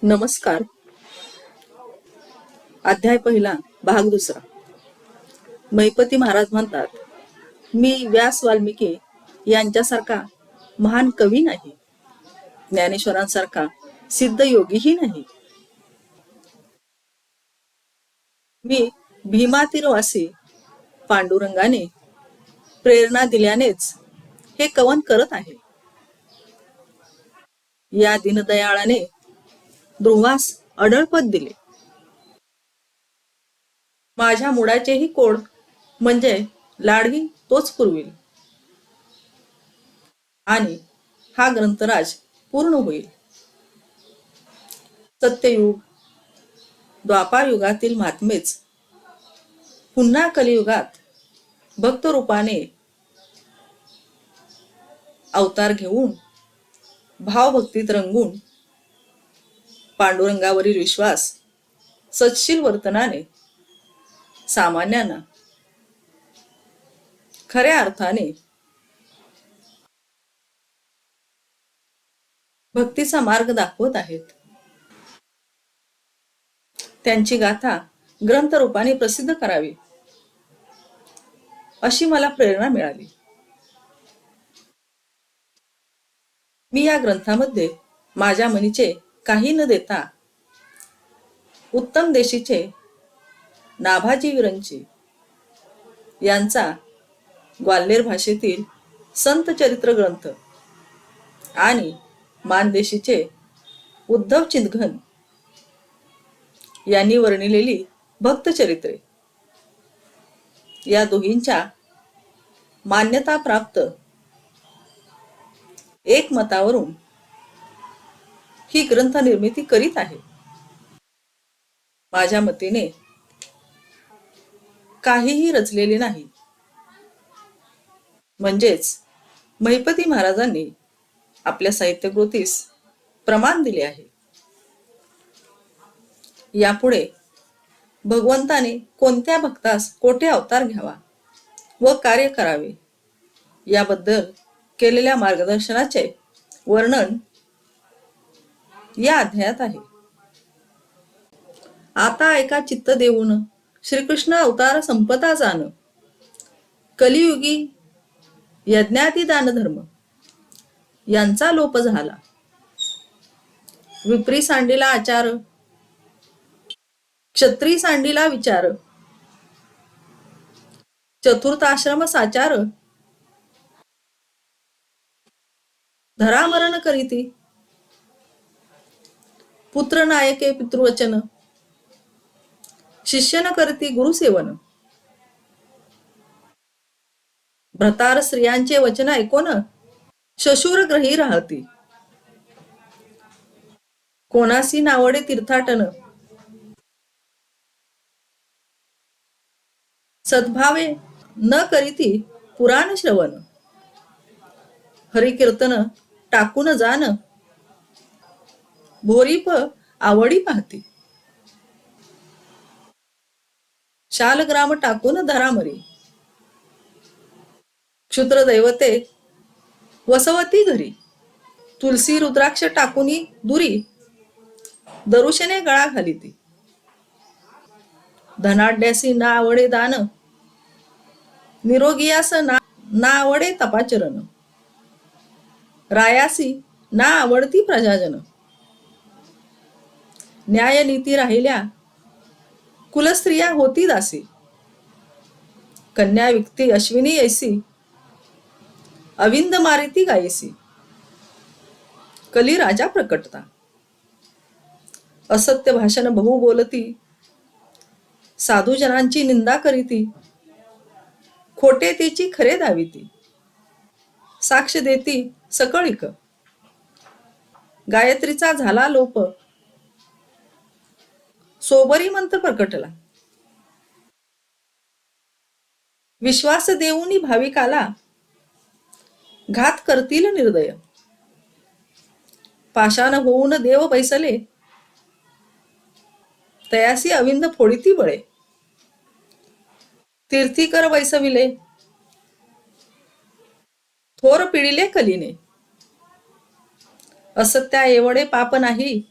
नमस्कार. अध्याय पहिला, भाग दुसरा. महिपती महाराज म्हणतात, मी व्यास वाल्मिकी यांच्यासारखा महान कवी नाही, ज्ञानेश्वरांसारखा सिद्ध योगीही नाही. मी भीमातीरवासी पांडुरंगाने प्रेरणा दिल्यानेच हे कवन करत आहे. या दीनदयाळाने ध्रुवास अढळपद दिले. माझ्या मुडाचेही कोड म्हणजे लाडही तोच पुरविल आणि हा ग्रंथराज पूर्ण होईल. सत्ययुग द्वापार युगातील महात्मेच पुन्हा कलियुगात भक्त रूपाने अवतार घेऊन भावभक्तीत रंगून पांडुरंगावरील विश्वास सत्शील वर्तनाने सामान्यांना खऱ्या अर्थाने भक्तीचा मार्ग दाखवत आहेत. त्यांची गाथा ग्रंथ रूपाने प्रसिद्ध करावी अशी मला प्रेरणा मिळाली. मी या ग्रंथामध्ये माझ्या मनीचे काही न देता उत्तम देशीचे नाभाजी विरंची यांचा ग्वाल्हेर भाषेतील संत चरित्र ग्रंथ आणि मानदेशीचे उद्धव चिंतघन यांनी वर्णिलेली भक्तचरित्रे या दोहींच्या मान्यता प्राप्त एक मतावरून ही ग्रंथ निर्मिती करीत आहे. माझ्या मतीने काहीही रचलेले नाही, म्हणजेच महिपती महाराजांनी आपल्या साहित्यकृतीस प्रमाण दिले आहे. यापुढे भगवंताने कोणत्या भक्तास कोठे अवतार घ्यावा व कार्य करावे याबद्दल केलेल्या मार्गदर्शनाचे वर्णन या अध्यायात आहे. आता ऐका चित्त देऊन श्रीकृष्ण अवतार संपता जाण, कलियुगी यज्ञाती दान धर्म यांचा लोप झाला. विप्री सांडीला आचार, क्षत्री सांडीला विचार, चतुर्थ आश्रम साचार, धरामरण करीती, पुत्र नायके पितृवचन, शिष्यन करती गुरुसेवन, भ्रतार स्त्रियांचे वचन ऐकून शशूर ग्रही राहती, कोणासी नावडे तीर्थाटन, सद्भावे न करीती पुराण श्रवण, हरिकीर्तन टाकून जान, भोरीप आवडी पाहती, शालग्राम टाकून धरामरी, क्षुद्र दैवते वसवती घरी, तुलसी रुद्राक्ष टाकुनी दुरी, दरुशने गळा घालिती, धनाढ्यासी ना आवडे दान, निरोगियास ना आवडे तपाचरण, रायासी ना आवडती प्रजाजन, न्याय नीती राहिल्या कुलस्त्रिया होती दासी, कन्या विकती अश्विनी ऐसी, अविंद मारिती गायसी, कली राजा प्रकटता, असत्य भाषण बहु बोलती, साधुजनांची निंदा करीती, खोटे तिची खरे दाविती, साक्ष देती सकळिक, गायत्रीचा झाला लोप, सोबरी मंत्र प्रकटला, विश्वास देऊनी भाविकाला घात करतील निर्दय, पाषाण होऊन देव बैसले, तयासी अविंद फोडिती बळे, तीर्थीकर वैसविले, थोर पिढिले कलीने, असत्या एवढे पाप नाही,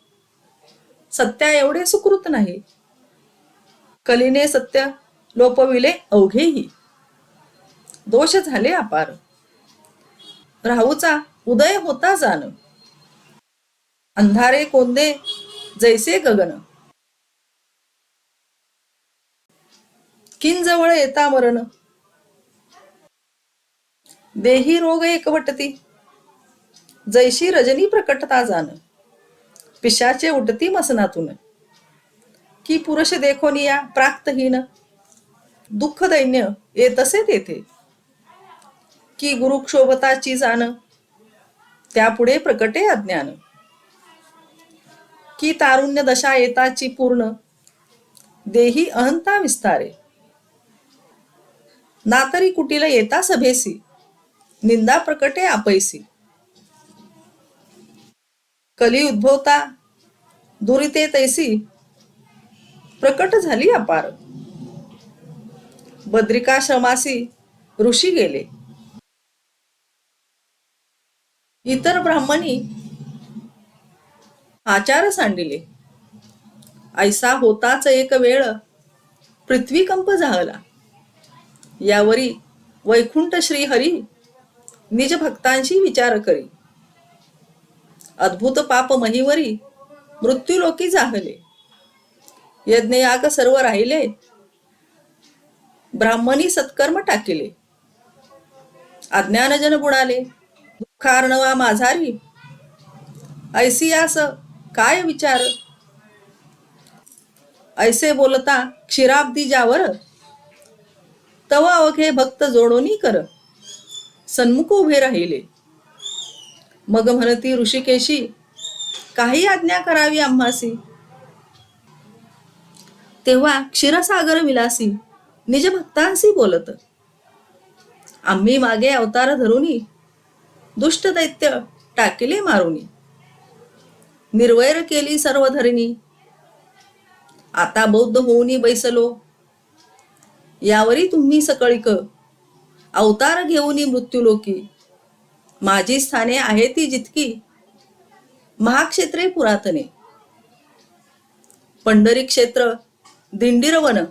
सत्या एवढे सुकृत नाही. कलीने सत्य लोपविले अवघेही. दोष झाले अपार. राहूचा उदय होता जाण. अंधारे कोंदे जैसे गगन. किंजवळ येता मरण. देही रोग एकवटती. जैशी रजनी प्रकटता जाण. पिशाचे उठती मसनातून. की पुरुष देखोनिया प्राक्तहीन. दुःख दैन्य येतसे तेथे. की गुरुक्षोभताची जाण. त्यापुढे प्रकटे अज्ञान. की तारुण्य दशा येताची पूर्ण. देही अहंता विस्तारे. नातरी कुटील येता सभेसी. निंदा प्रकटे आपैसी. कली उद्भवता दुरिते तैसी. प्रकट झाली अपार. बद्रिकाश्रमासी ऋषी गेले. इतर ब्राह्मणी आचार सांडिले. ऐसा होताच एक वेळ. पृथ्वी कंप झाला. यावरी वैकुंठ श्री हरी. निज भक्तांशी विचार करी. अद्भुत पाप महीवरी. मृत्यूलोकी जाहले. यज्ञयाग सर्व राहिले. ब्राह्मणी सत्कर्म टाकिले. अज्ञानजन बुडाले. दुःखार्णवा माझारी. ऐसियास काय विचार. ऐसे बोलता क्षीराब्दी जावर. तव अवघे भक्त जोडोनी कर. सन्मुख उभे राहिले. मग म्हणती ऋषिकेशी. काही आज्ञा करावी आम्हासी. तेव्हा क्षीरसागर विलासी निज भक्तांशी बोलत. आम्ही मागे अवतार धरुनी. दुष्ट दैत्य टाकिले मारुनी. निर्वैर केली सर्व धरणी. आता बौद्ध होऊनी बैसलो. यावरी तुम्ही सकळिक. अवतार घेऊनी मृत्यूलोकी. माझी स्थाने आहे ती जितकी. महाक्षेत्रे पुरातने. पंढरी क्षेत्र दिंडीरवन.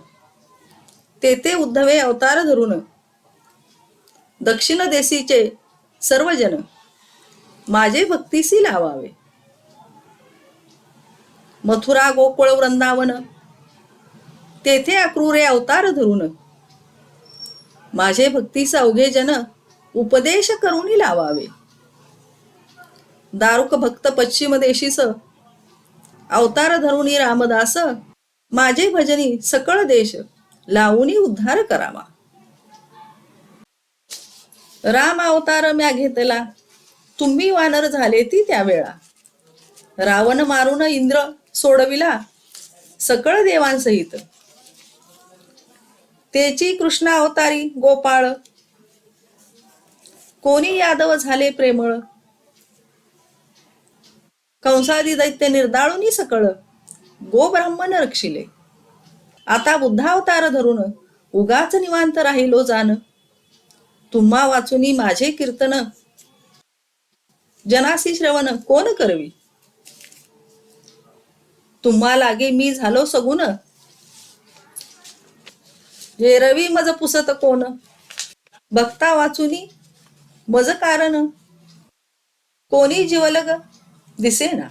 तेथे उद्धवे अवतार धरून. दक्षिण देशीचे सर्वजन. माझे भक्तीसी लावावे. मथुरा गोकुळ वृंदावन. तेथे अक्रूरे अवतार धरून. माझे भक्तीस अवघे जन. उपदेश करुणी लावावे. दारुक भक्त पश्चिम देशीस. अवतार धरुणी रामदास. माझे भजनी सकळ देश. लावूनी उद्धार करावा. राम अवतार म्या घेतला. तुम्ही वानर झाले ती त्यावेळा. रावण मारून इंद्र सोडविला. सकळ देवांसहित. तेची कृष्ण अवतारी गोपाळ. कोणी यादव झाले प्रेमळ. कंसादी दैत्य निर्दाळुनी सकळ. गो ब्राह्मण रक्षिले. आता बुद्धावतार धरून. उगाच निवांत राहिलो जाण. तुम्हा वाचुनी माझे कीर्तन. जनासी श्रवण कोण करवी. तुम्हा लागे मी झालो सगुण. हे रवी मज पुसत कोण. बघता वाचुनी मज कारण. कोणी जीवलग दिसेना.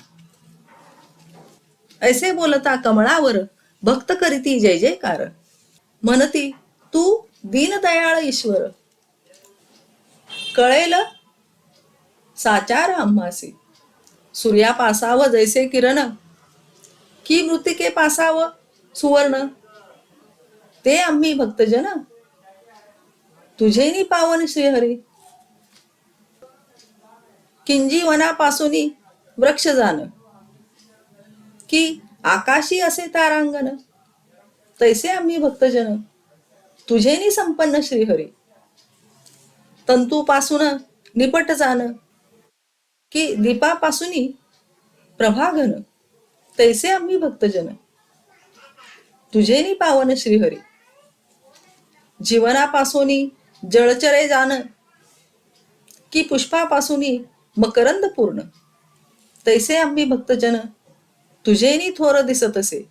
ऐसे बोलता कमळावर. भक्त करीती जय जयकार. म्हणती तू दीनदयाळ ईश्वर. कळेल साचार आम्हासी. सूर्या पासाव जैसे किरण. की मृतिके पासाव सुवर्ण. ते आम्ही भक्तजन. तुझेनी पावन श्रीहरी. किंजीवनापासूनी वृक्ष जाण. की आकाशी असे तारांगण. तैसे आम्ही भक्तजन. तुझेनी संपन्न श्रीहरी. तंतूपासून निपट जाण. की दीपापासूनी प्रभाघन. तैसे आम्ही भक्तजन. तुझेनी पावन श्रीहरी. जीवनापासूनी जळचरे जाण. की पुष्पापासूनी मकरंद पूर्ण. तैसे आम्ही भक्तजन. तुझेनी थोर दिसत असे.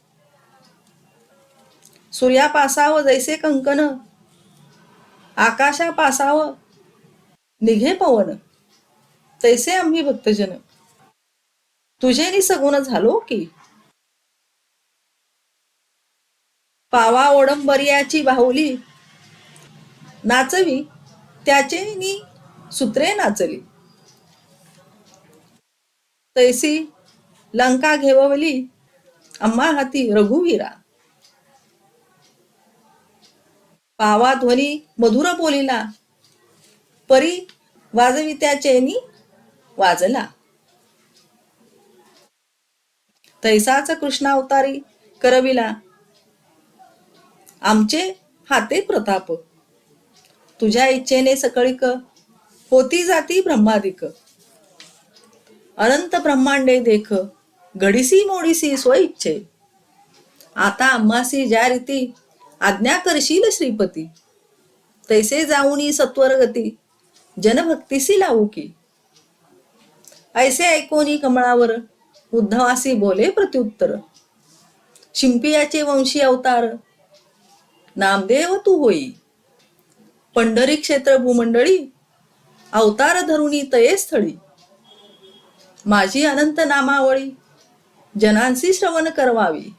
सूर्या पासाव जैसे कंकन, आकाशा पासाव निघे पवन, तैसे आम्ही भक्तजन तुझेनी सगुण झालो की. पावा ओडंबरियाची बाहुली, नाचवी त्याचे नी सूत्रे नाचली. तैसी लंका घेवली आम्हा हाती रघुवीरा. पावा ध्वनी मधुर बोलिला, परी वाजवित्याचेनी वाजला. तैसाच कृष्णावतारी करविला, आमचे हाते प्रताप. तुझ्या इच्छेने सकळिक होती जाती ब्रह्मादिक. अनंत ब्रह्मांडे देख, घडीसी मोडीसी स्वइच्छे. आता आम्हासी ज्या रीती आज्ञा करशील श्रीपती, तैसे जाऊनी सत्वर गती जनभक्तीसी लावू की. ऐसे ऐकोनी कमळावर उद्धवासी बोले प्रत्युत्तर, शिंपियाचे वंशी अवतार नामदेव तू होई. पंढरी क्षेत्र भूमंडळी अवतार धरुणी तये स्थळी. माझी अनंत नामावळी जनांसी श्रवण करवावी.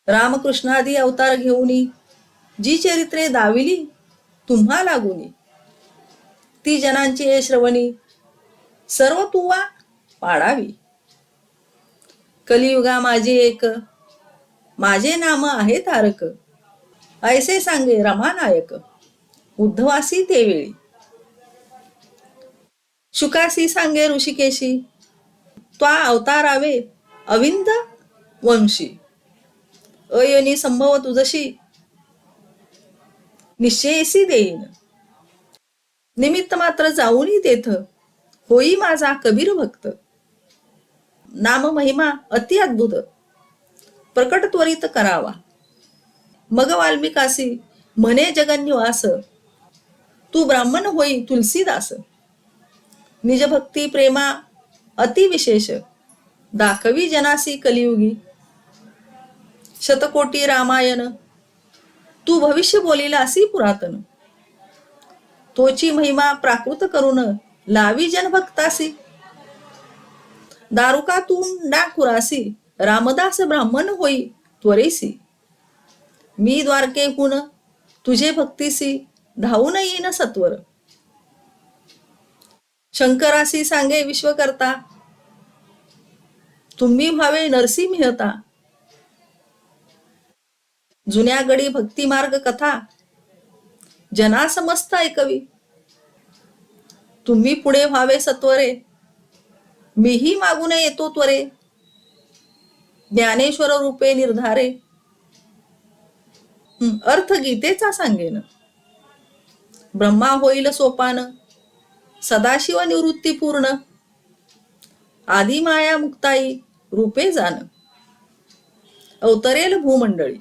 रामकृष्णादी अवतार घेऊनी जी चरित्रे दाविली तुम्हा लागुनी. ती जनांची श्रवणी सर्व तुवा पाडावी. कलियुगा माझी एक, माझे नाम आहे तारक. ऐसे सांगे रमानायक उद्धवासी तेवेळी. शुकासी सांगे ऋषिकेशी, त्वा अवतारावे अविंद वंशी. अयनी संभव तुझशी निश्चयसी देईन. निमित्त मात्र जाऊनी तेथ होई माझा कबीर भक्त. नाम महिमा अति अद्भुत प्रकट त्वरित करावा. मग वाल्मिकासी म्हणे जगन्निवास, तू ब्राह्मण होई तुलसीदास. निज भक्ती प्रेमा अति विशेष दाखवी जनासी कलियुगी. शतकोटी रामायण तू भविष्य बोलिलासी पुरातन. तोची महिमा प्राकृत करून लावी जनभक्तासी. दारुकातून डाकुरासी रामदास ब्राह्मण होई त्वरेसी. मी द्वारकेहून तुझे भक्तीसी धावून येईन सत्वर. शंकरासी सांगे विश्वकर्ता, तुम्ही व्हावे नरसी मिहता. जुन्या गडी भक्ती मार्ग कथा जना समस्त ऐकवी. तुम्ही पुढे व्हावे सत्वरे, मीही मागून येतो त्वरे. ज्ञानेश्वर रूपे निर्धारे अर्थ गीतेचा सांगेन. ब्रह्मा होईल सोपान सदाशिव निवृत्ती पूर्ण. आदी माया मुक्ताई रूपे जान अवतरेल भूमंडळी.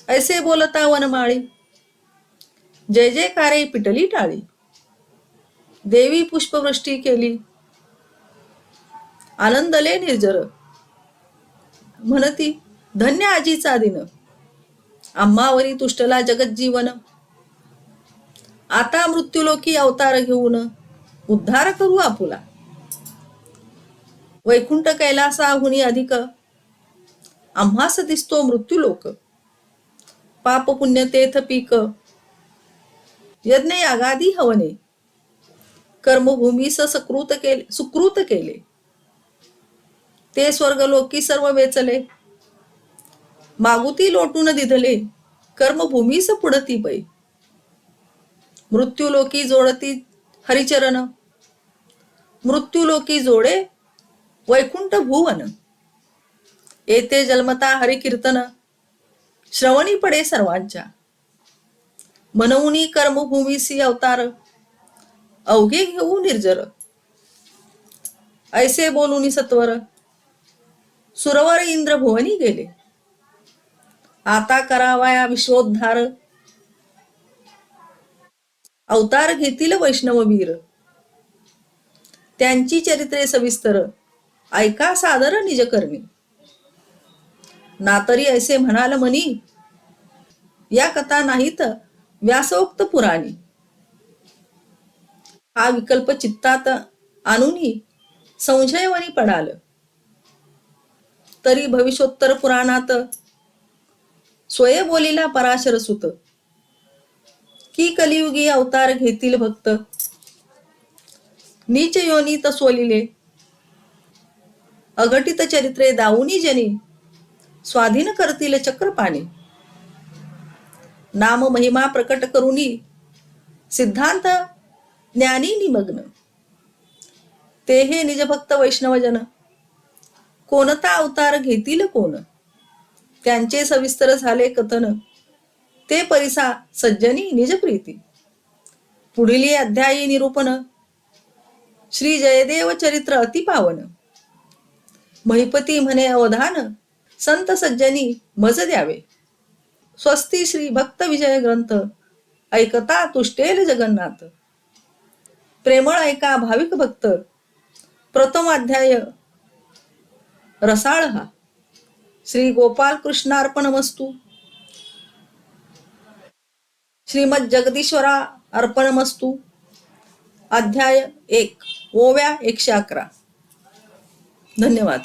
ऐसे बोलता वनमाळी जय जयकारे पिटली टाळी. देवी पुष्पवृष्टी केली आनंदले निर्जर. म्हणती धन्य आजीचा दिन, आम्हावरी तुष्टला जगज्जीवन. आता मृत्यूलोकी अवतार घेऊन उद्धार करू आपुला. वैकुंठ कैलासाहुनी अधिक आम्हास दिसतो मृत्यूलोक. पाप पुण्य तेथ पीक यज्ञ यागादी हवने. कर्मभूमीस सुकृत केले ते स्वर्गलोकी सर्व वेचले. मागुती लोटून दिधले कर्मभूमीस पुढती पै. मृत्यूलोकी जोडती हरिचरण, मृत्यूलोकी जोडे वैकुंठ भुवन. येथे जन्मता हरिकीर्तन श्रवणी पडे सर्वांच्या. मनवुनी कर्मभूमीसी अवतार अवघे घेऊ निर्जर. ऐसे बोलुनी सत्वर सुरवर इंद्र भुवनी गेले. आता करावाया विश्वोद्धार, अवतार घेतील वैष्णववीर. त्यांची चरित्रे सविस्तर ऐका सादर निजकर्मी. ना तरी ऐसे म्हणाल मनी, या कथा नाहीत व्यासोक्त पुराणी. हा विकल्प चित्तात आणूनी संशयवनी पडाल. तरी भविष्योत्तर पुराणात स्वय बोलिला पराशर सुत, की कलियुगी अवतार घेतील भक्त. नीच योनीत सोलिले अघटित चरित्रे दाऊनी जनी, स्वाधीन करतील चक्रपाणी. नाम महिमा प्रकट करुनी सिद्धांत ज्ञानी निमग्न. ते हे निजभक्त वैष्णवजन, कोणता अवतार घेतील कोण. त्यांचे सविस्तर झाले कथन, ते परिसा सज्जनी निजप्रीती. पुढील अध्यायी निरूपण, श्री जयदेव चरित्र अति पावन. महिपती म्हणे अवधान, संत सज्जनी मज द्यावे. स्वस्ती श्री भक्त विजय ग्रंथ, ऐकता तुष्टेल जगन्नाथ. प्रेमळ ऐका भाविक भक्त, प्रथम अध्याय रसाळ हा. श्री गोपाल कृष्णार्पणमस्तु. श्रीमद जगदीश्वरा अर्पणमस्तु. अध्याय 1, ओव्या 111. धन्यवाद.